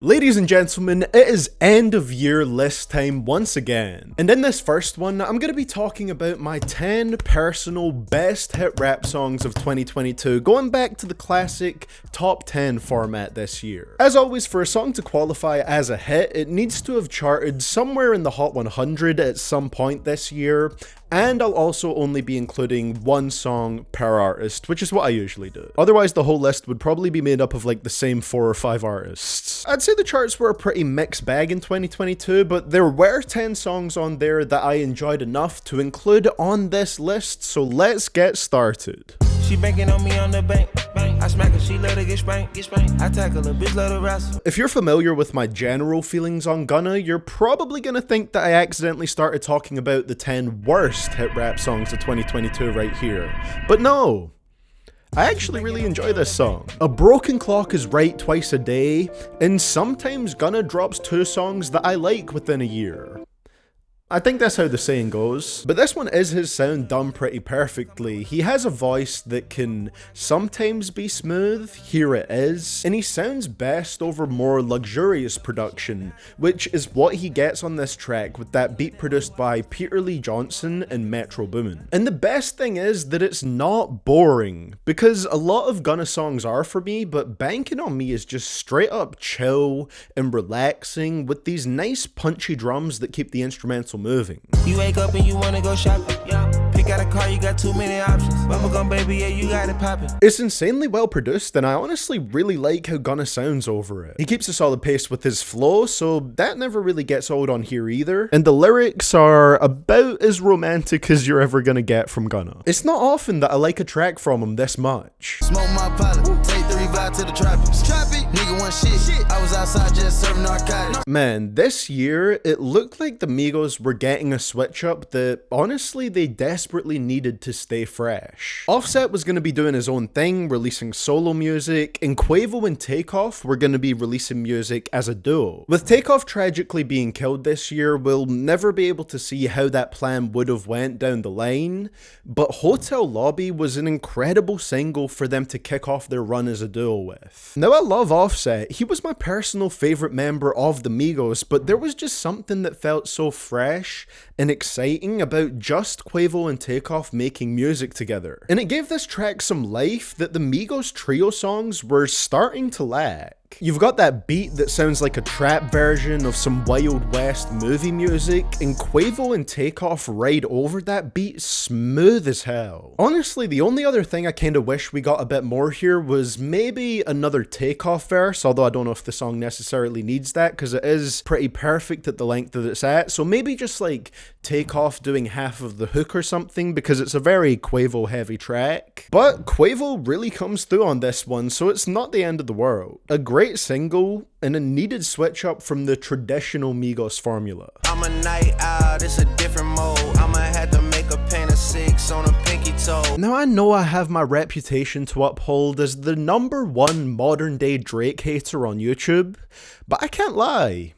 Ladies and gentlemen, it is end of year list time once again. And in this first one, I'm going to be talking about my 10 personal best hit rap songs of 2022, going back to the classic top 10 format this year. As always, for a song to qualify as a hit, it needs to have charted somewhere in the Hot 100 at some point this year. And I'll also only be including one song per artist, which is what I usually do. Otherwise, the whole list would probably be made up of like the same 4 or 5 artists. I'd say the charts were a pretty mixed bag in 2022, but there were 10 songs on there that I enjoyed enough to include on this list, so let's get started. She banking on me on the bank. I smack her, she let her get spanked. I tackle her, bitch, let her wrestle. If you're familiar with my general feelings on Gunna, you're probably gonna think that I accidentally started talking about the 10 worst hit rap songs of 2022 right here. But no, I actually really enjoy this song. A broken clock is right twice a day, and sometimes Gunna drops 2 songs that I like within a year. I think that's how the saying goes. But this one is his sound done pretty perfectly. He has a voice that can sometimes be smooth, here it is, and he sounds best over more luxurious production, which is what he gets on this track with that beat produced by Peter Lee Johnson and Metro Boomin. And the best thing is that it's not boring, because a lot of Gunna songs are for me, but Banking on Me is just straight up chill and relaxing with these nice punchy drums that keep the instrumental moving. You wake up and you wanna go shopping. Pick out a car, you got too many options. Bubblegum baby, yeah, you got it poppin'. It's insanely well produced, and I honestly really like how Gunna sounds over it. He keeps a solid pace with his flow, so that never really gets old on here either. And the lyrics are about as romantic as you're ever gonna get from Gunna. It's not often that I like a track from him this much. Smoke my pilot, take the revive to the tropics. Nigga one shit. I was outside just serving narcotics. Man, this year, it looked like the Migos were getting a switch up that honestly they desperately needed to stay fresh. Offset was going to be doing his own thing, releasing solo music, and Quavo and Takeoff were going to be releasing music as a duo. With Takeoff tragically being killed this year, we'll never be able to see how that plan would have went down the line, but Hotel Lobby was an incredible single for them to kick off their run as a duo with. Now I love Offset, he was my personal favorite member of the Migos, but there was just something that felt so fresh and exciting about just Quavo and Takeoff making music together. And it gave this track some life that the Migos trio songs were starting to lack. You've got that beat that sounds like a trap version of some Wild West movie music, and Quavo and Takeoff ride over that beat smooth as hell. Honestly, the only other thing I kinda wish we got a bit more here was maybe another Takeoff verse, although I don't know if the song necessarily needs that, because it is pretty perfect at the length that it's at, so maybe just like Takeoff doing half of the hook or something, because it's a very Quavo heavy track. But Quavo really comes through on this one, so it's not the end of the world. A great single and a needed switch up from the traditional Migos formula. I'm a night out, it's a different mode. I'ma have to make a paint of 6 on a pinky toe. Now I know I have my reputation to uphold as the #1 modern day Drake hater on YouTube, but I can't lie.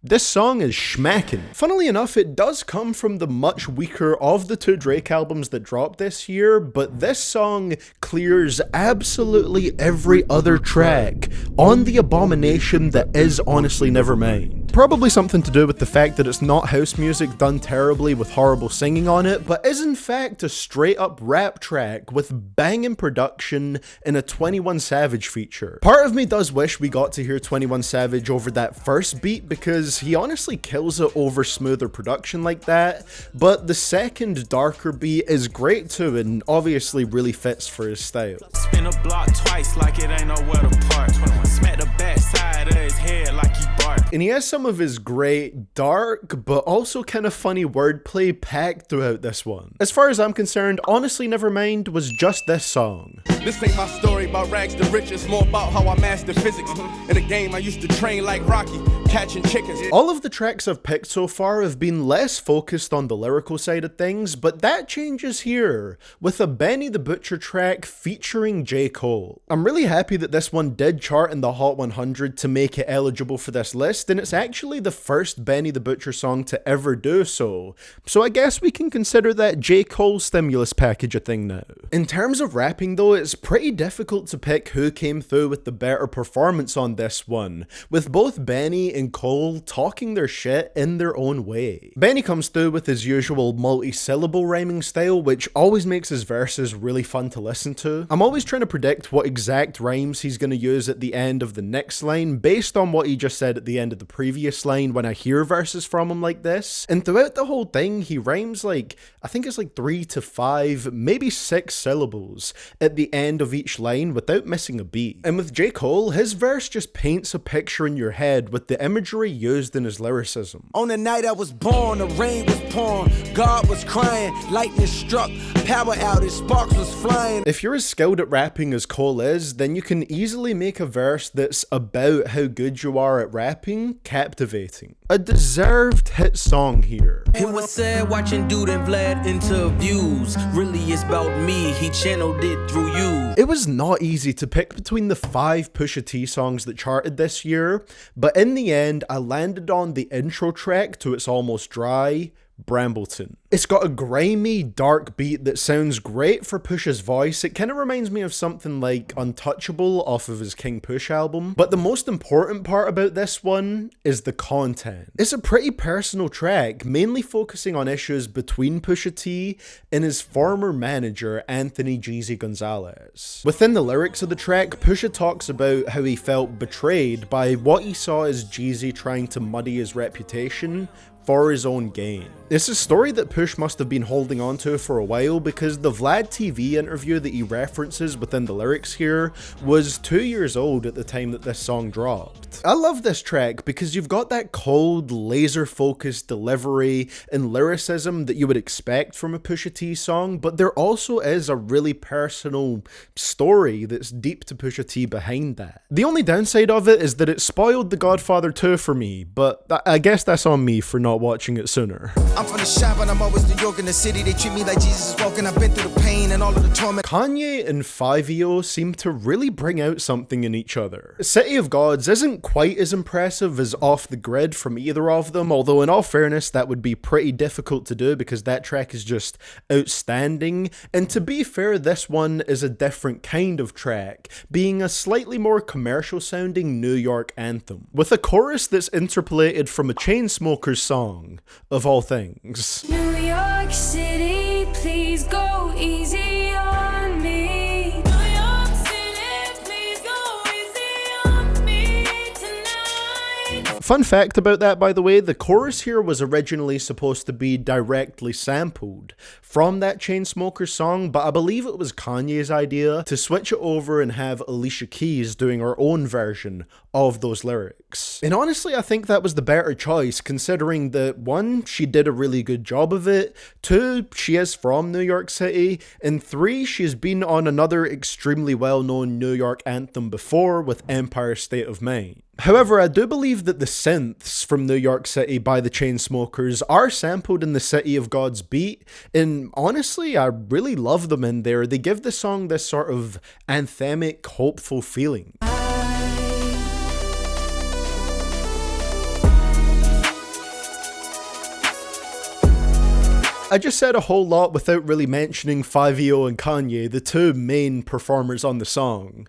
This song is schmackin'. Funnily enough, it does come from the much weaker of the 2 Drake albums that dropped this year, but this song clears absolutely every other track on the abomination that is Honestly Nevermind. Probably something to do with the fact that it's not house music done terribly with horrible singing on it, but is in fact a straight up rap track with banging production and a 21 Savage feature. Part of me does wish we got to hear 21 Savage over that first beat, because he honestly kills it over smoother production like that, but the second darker beat is great too and obviously really fits for his style. Spin a block twice like it ain't nowhere to park. Smack the back side of his head like he bark. And he has some of his great, dark, but also kind of funny wordplay packed throughout this one. As far as I'm concerned, Honestly Nevermind was just this song. This ain't my story about rags to riches, more about how I mastered physics. In the game I used to train like Rocky. catching chickens. All of the tracks I've picked so far have been less focused on the lyrical side of things, but that changes here, with a Benny the Butcher track featuring J. Cole. I'm really happy that this one did chart in the Hot 100 to make it eligible for this list, and it's actually the first Benny the Butcher song to ever do so. So I guess we can consider that J. Cole stimulus package a thing now. In terms of rapping though, it's pretty difficult to pick who came through with the better performance on this one, with both Benny and Cole talking their shit in their own way. Benny comes through with his usual multi-syllable rhyming style, which always makes his verses really fun to listen to. I'm always trying to predict what exact rhymes he's going to use at the end of the next line based on what he just said at the end of the previous line when I hear verses from him like this. And throughout the whole thing, he rhymes like, I think it's like 3 to 5, maybe 6 syllables at the end of each line without missing a beat. And with J. Cole, his verse just paints a picture in your head with the imagery used in his lyricism. On the night I was born, the rain was pouring, God was crying, lightning struck, power outage, sparks was flying. If you're as skilled at rapping as Cole is, then you can easily make a verse that's about how good you are at rapping captivating. A deserved hit song here. It was sad watching Dude and Vlad interviews. Really it's about me, he channeled it through you. It was not easy to pick between the 5 Pusha T songs that charted this year, but in the end I landed on the intro track to It's Almost Dry, Brambleton. It's got a grimy, dark beat that sounds great for Push's voice. It kind of reminds me of something like Untouchable off of his King Push album. But the most important part about this one is the content. It's a pretty personal track, mainly focusing on issues between Pusha T and his former manager, Anthony Jeezy Gonzalez. Within the lyrics of the track, Pusha talks about how he felt betrayed by what he saw as Jeezy trying to muddy his reputation for his own gain. It's a story that Push must have been holding on to for a while, because the Vlad TV interview that he references within the lyrics here was 2 years old at the time that this song dropped. I love this track because you've got that cold, laser-focused delivery and lyricism that you would expect from a Pusha T song, but there also is a really personal story that's deep to Pusha T behind that. The only downside of it is that it spoiled The Godfather 2 for me, but I guess that's on me for not watching it sooner. I'm from the shop and I'm always New York in the city. They treat me like Jesus is walking. I've been through the pain and all of the torment. Kanye and 5EO seem to really bring out something in each other. City of Gods isn't quite as impressive as Off the Grid from either of them, although in all fairness that would be pretty difficult to do because that track is just outstanding. And to be fair, this one is a different kind of track, being a slightly more commercial sounding New York anthem, with a chorus that's interpolated from a Chainsmokers song, of all things. New York City, please go easy on me. New York City, please go easy on me tonight. Fun fact about that, by the way, the chorus here was originally supposed to be directly sampled from that Chainsmokers song, but I believe it was Kanye's idea to switch it over and have Alicia Keys doing her own version of those lyrics. And honestly, I think that was the better choice, considering that 1, she did a really good job of it, 2, she is from New York City, and 3, she's been on another extremely well-known New York anthem before with Empire State of Mind. However, I do believe that the synths from New York City by the Chainsmokers are sampled in the City of God's beat, and honestly, I really love them in there. They give the song this sort of anthemic, hopeful feeling. I just said a whole lot without really mentioning 5EO and Kanye, the 2 main performers on the song.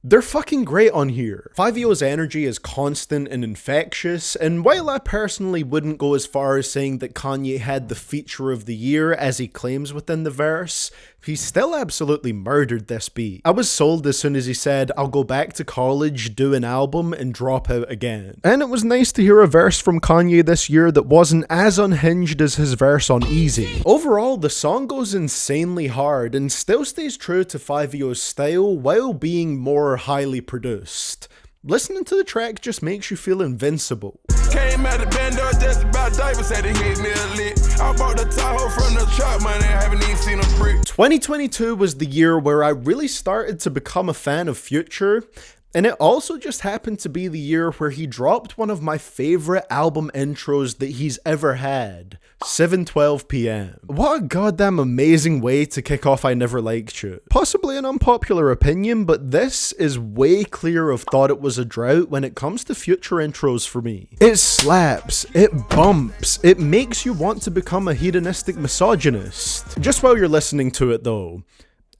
They're fucking great on here. 5EO's energy is constant and infectious, and while I personally wouldn't go as far as saying that Kanye had the feature of the year as he claims within the verse, he still absolutely murdered this beat. I was sold as soon as he said, "I'll go back to college, do an album, and drop out again." And it was nice to hear a verse from Kanye this year that wasn't as unhinged as his verse on Easy. Overall, the song goes insanely hard and still stays true to 5EO's style while being more highly produced. Listening to the track just makes you feel invincible. Came out the bando just about diapers, had to hit me a lick. I bought the Tahoe from the truck, man, I haven't even seen a brick. 2022 was the year where I really started to become a fan of Future, And it also just happened to be the year where he dropped one of my favorite album intros that he's ever had, 7:12 p.m. What a goddamn amazing way to kick off I Never Liked You. Possibly an unpopular opinion, but this is way clear of Thought It Was a Drought when it comes to Future intros for me. It slaps, it bumps, it makes you want to become a hedonistic misogynist. Just while you're listening to it though,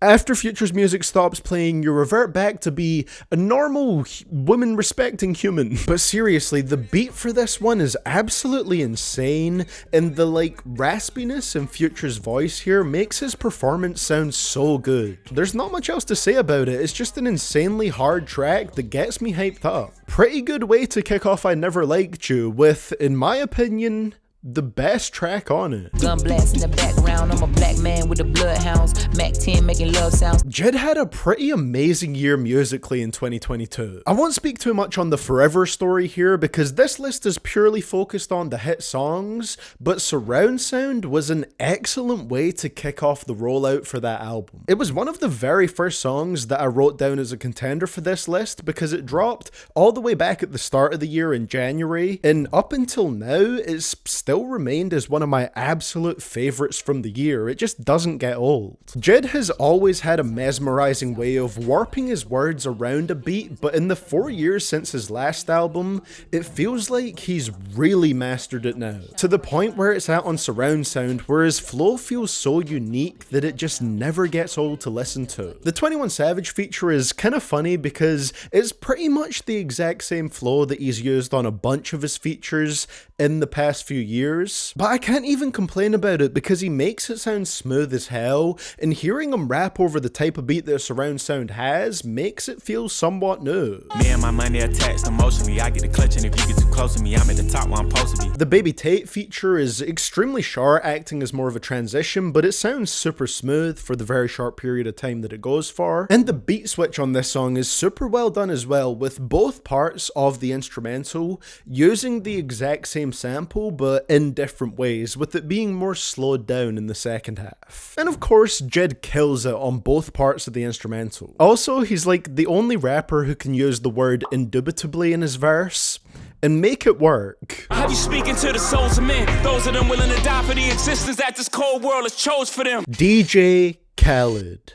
after Future's music stops playing, you revert back to be a normal, women-respecting human. But seriously, the beat for this one is absolutely insane, and the, raspiness in Future's voice here makes his performance sound so good. There's not much else to say about it, it's just an insanely hard track that gets me hyped up. Pretty good way to kick off I Never Liked You with, in my opinion, the best track on it. Gun blast in the background, I'm a black man with the bloodhounds, Mac 10 making love sounds. Jid had a pretty amazing year musically in 2022. I won't speak too much on the Forever story here because this list is purely focused on the hit songs, but surround sound was an excellent way to kick off the rollout for that album. It was one of the very first songs that I wrote down as a contender for this list because it dropped all the way back at the start of the year in January, and up until now it's still remained as one of my absolute favorites from the year. It just doesn't get old. Jid has always had a mesmerizing way of warping his words around a beat, but in the 4 years since his last album, it feels like he's really mastered it now, to the point where it's at on surround sound, where his flow feels so unique that it just never gets old to listen to. The 21 Savage feature is kind of funny because it's pretty much the exact same flow that he's used on a bunch of his features in the past few years, but I can't even complain about it because he makes it sound smooth as hell, and hearing him rap over the type of beat that surround sound has makes it feel somewhat new. Me and my money attached emotionally. I get a clutch, and if you get too close to me, I'm at the top where I'm supposed to be. The Baby Tate feature is extremely short, acting as more of a transition, but it sounds super smooth for the very short period of time that it goes for. And the beat switch on this song is super well done as well, with both parts of the instrumental using the exact same sample but in different ways, with it being more slowed down in the second half. And of course, Jid kills it on both parts of the instrumental. Also, he's like the only rapper who can use the word indubitably in his verse and make it work. Have you speaking to the souls of men? Those of them willing to die for the existence that this cold world has chose for them. DJ Khaled.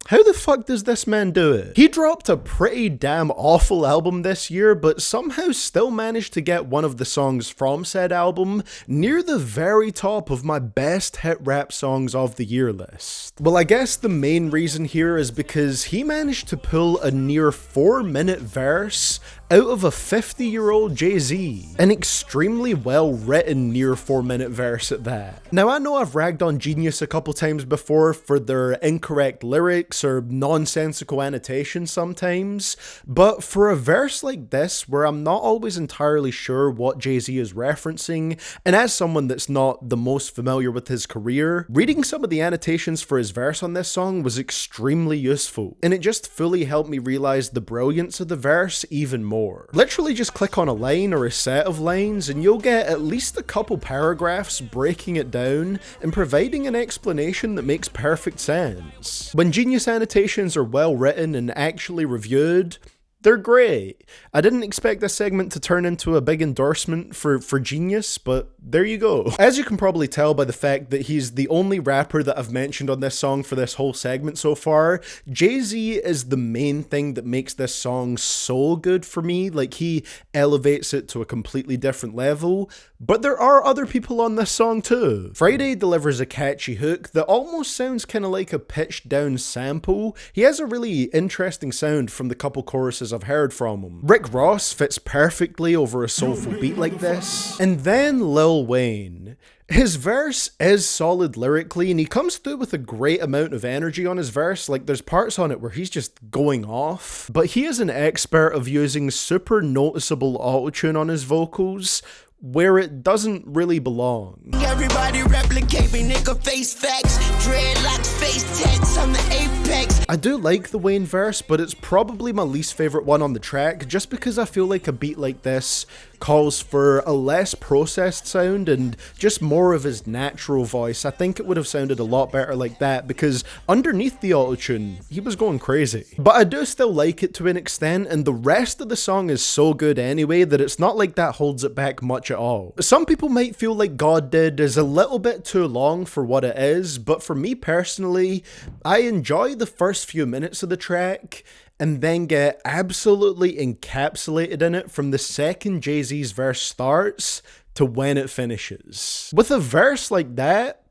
How the fuck does this man do it? He dropped a pretty damn awful album this year, but somehow still managed to get one of the songs from said album near the very top of my best hit rap songs of the year list. Well, I guess the main reason here is because he managed to pull a near 4-minute verse out of a 50-year-old Jay-Z. An extremely well-written near 4-minute verse at that. Now, I know I've ragged on Genius a couple times before for their incorrect lyrics or nonsensical annotations sometimes, but for a verse like this, where I'm not always entirely sure what Jay-Z is referencing, and as someone that's not the most familiar with his career, reading some of the annotations for his verse on this song was extremely useful, and it just fully helped me realize the brilliance of the verse even more. Literally just click on a line or a set of lines and you'll get at least a couple paragraphs breaking it down and providing an explanation that makes perfect sense. When Genius annotations are well written and actually reviewed, they're great. I didn't expect this segment to turn into a big endorsement for Genius, but there you go. As you can probably tell by the fact that he's the only rapper that I've mentioned on this song for this whole segment so far, Jay-Z is the main thing that makes this song so good for me. Like, he elevates it to a completely different level, but there are other people on this song too. Friday delivers a catchy hook that almost sounds kind of like a pitched down sample. He has a really interesting sound from the couple choruses I've heard from him. Rick Ross fits perfectly over a soulful beat like this. And then Lil Wayne. His verse is solid lyrically, and he comes through with a great amount of energy on his verse. Like, there's parts on it where he's just going off, but he is an expert of using super noticeable autotune on his vocals, where it doesn't really belong. Everybody replicate me, nigga, face facts. Dreadlocks, face tats on the apex. I do like the Wayne verse, but it's probably my least favorite one on the track, just because I feel like a beat like this calls for a less processed sound and just more of his natural voice. I think it would have sounded a lot better like that, because underneath the autotune, he was going crazy. But I do still like it to an extent, and the rest of the song is so good anyway that it's not like that holds it back much at all. Some people might feel like God Did is a little bit too long for what it is, but for me personally, I enjoy the first few minutes of the track and then get absolutely encapsulated in it from the second Jay-Z's verse starts to when it finishes. With a verse like that,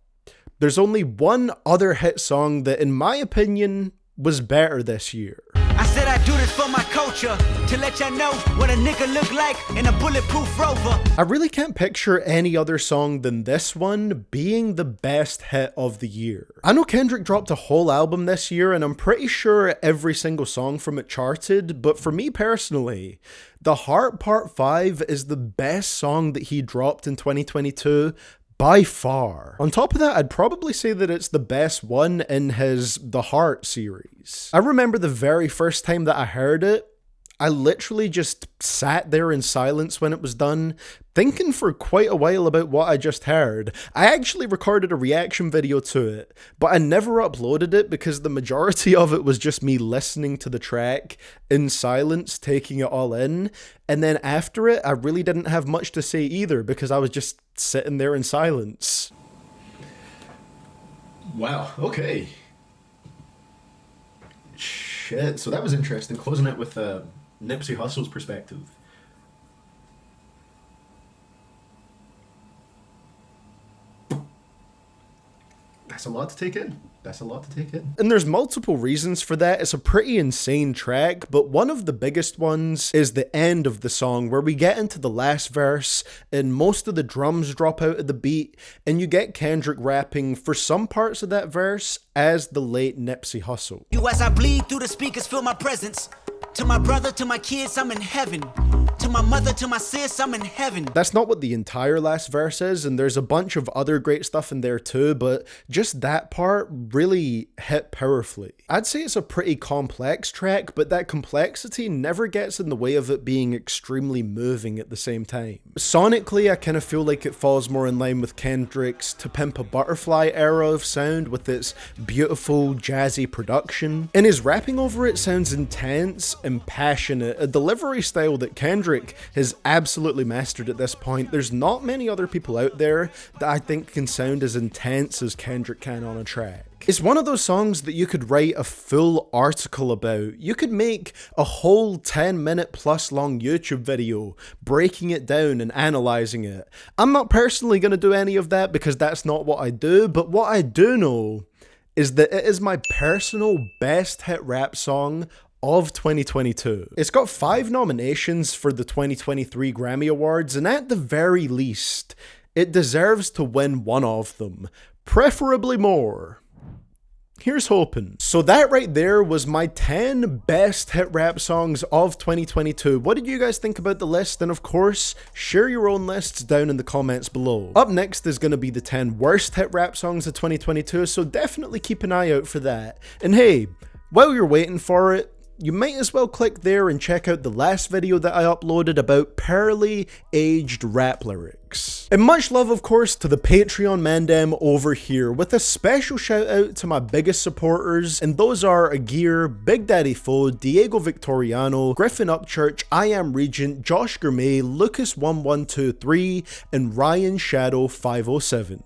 there's only one other hit song that, in my opinion, was better this year. I said I do this for my culture, to let y'all know what a nigga look like in a bulletproof Rover. I really can't picture any other song than this one being the best hit of the year. I know Kendrick dropped a whole album this year, and I'm pretty sure every single song from it charted, but for me personally, The Heart Part 5 is the best song that he dropped in 2022 by far. On top of that, I'd probably say that it's the best one in his The Heart series. I remember the very first time that I heard it, I literally just sat there in silence when it was done, thinking for quite a while about what I just heard. I actually recorded a reaction video to it, but I never uploaded it because the majority of it was just me listening to the track in silence, taking it all in. And then after it, I really didn't have much to say either because I was just sitting there in silence. Wow, okay. Shit, so that was interesting, closing it with Nipsey Hussle's perspective. That's a lot to take in. That's a lot to take in. And there's multiple reasons for that. It's a pretty insane track, but one of the biggest ones is the end of the song where we get into the last verse and most of the drums drop out of the beat and you get Kendrick rapping for some parts of that verse as the late Nipsey Hussle. You as I bleed through the speakers, feel my presence. To my brother, to my kids, I'm in heaven. To my mother, to my sis, I'm in heaven. That's not what the entire last verse is, and there's a bunch of other great stuff in there too, but just that part really hit powerfully. I'd say it's a pretty complex track, but that complexity never gets in the way of it being extremely moving at the same time. Sonically, I kind of feel like it falls more in line with Kendrick's To Pimp a Butterfly era of sound with its beautiful, jazzy production. And his rapping over it sounds intense and passionate, a delivery style that Kendrick has absolutely mastered at this point. There's not many other people out there that I think can sound as intense as Kendrick can on a track. It's one of those songs that you could write a full article about. You could make a whole 10-minute plus long YouTube video breaking it down and analyzing it. I'm not personally going to do any of that because that's not what I do, but what I do know is that it is my personal best hit rap song of 2022. It's got 5 nominations for the 2023 Grammy Awards, and at the very least, it deserves to win one of them, preferably more. Here's hoping. So that right there was my 10 best hit rap songs of 2022. What did you guys think about the list? And of course, share your own lists down in the comments below. Up next is going to be the 10 worst hit rap songs of 2022, so definitely keep an eye out for that. And hey, while you're waiting for it, you might as well click there and check out the last video that I uploaded about pearly aged rap lyrics. And much love, of course, to the Patreon mandem over here, with a special shout out to my biggest supporters, and those are Agir, Big Daddy Foe, Diego Victoriano, Griffin Upchurch, I Am Regent, Josh Gourmet, Lucas1123, and Ryan Shadow 507.